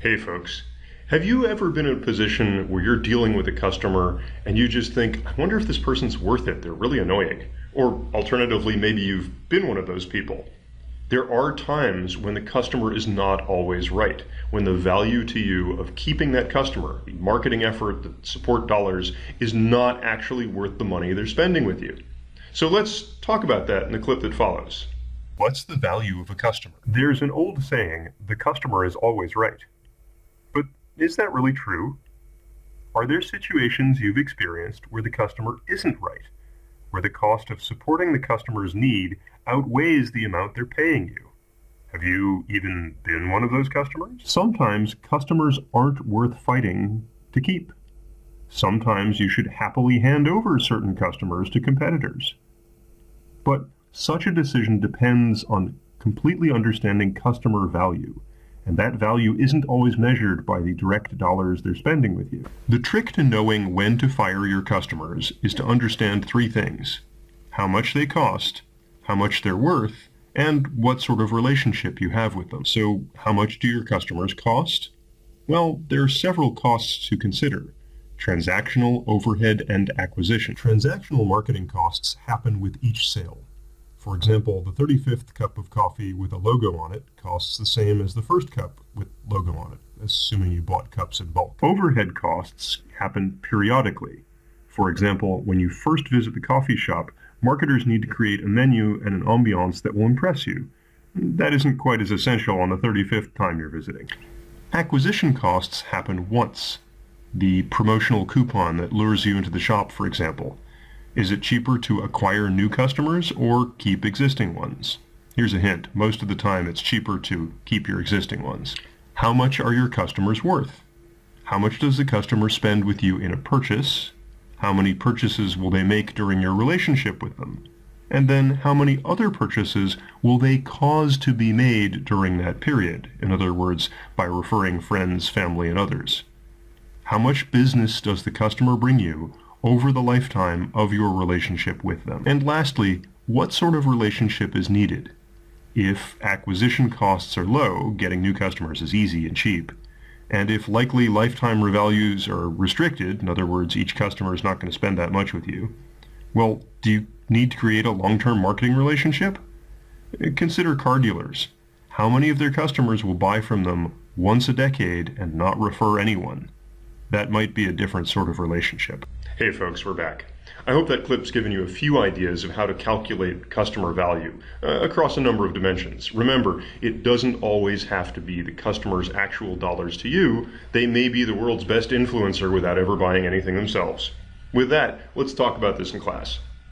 Hey folks, have you ever been in a position where you're dealing with a customer and you just think, I wonder if this person's worth it, they're really annoying? Or alternatively, maybe you've been one of those people. There are times when the customer is not always right, when the value to you of keeping that customer, the marketing effort, the support dollars, is not actually worth the money they're spending with you. So let's talk about that in the clip that follows. What's the value of a customer? There's an old saying, the customer is always right. But is that really true? Are there situations you've experienced where the customer isn't right, where the cost of supporting the customer's need outweighs the amount they're paying you? Have you even been one of those customers? Sometimes customers aren't worth fighting to keep. Sometimes you should happily hand over certain customers to competitors. But such a decision depends on completely understanding customer value. And that value isn't always measured by the direct dollars they're spending with you. The trick to knowing when to fire your customers is to understand three things: how much they cost, how much they're worth, and what sort of relationship you have with them. So how much do your customers cost? Well, there are several costs to consider: transactional, overhead, and acquisition. Transactional marketing costs happen with each sale. For example, the 35th cup of coffee with a logo on it costs the same as the first cup with logo on it, assuming you bought cups in bulk. Overhead costs happen periodically. For example, when you first visit the coffee shop, marketers need to create a menu and an ambiance that will impress you. That isn't quite as essential on the 35th time you're visiting. Acquisition costs happen once. The promotional coupon that lures you into the shop, for example. Is it cheaper to acquire new customers or keep existing ones? Here's a hint. Most of the time it's cheaper to keep your existing ones. How much are your customers worth? How much does the customer spend with you in a purchase? How many purchases will they make during your relationship with them? And then how many other purchases will they cause to be made during that period? In other words, by referring friends, family, and others. How much business does the customer bring you over the lifetime of your relationship with them? And lastly, what sort of relationship is needed? If acquisition costs are low, getting new customers is easy and cheap. And if likely lifetime values are restricted, in other words, each customer is not going to spend that much with you, well, do you need to create a long-term marketing relationship? Consider car dealers. How many of their customers will buy from them once a decade and not refer anyone? That might be a different sort of relationship. Hey folks, we're back. I hope that clip's given you a few ideas of how to calculate customer value across a number of dimensions. Remember, it doesn't always have to be the customer's actual dollars to you. They may be the world's best influencer without ever buying anything themselves. With that, let's talk about this in class.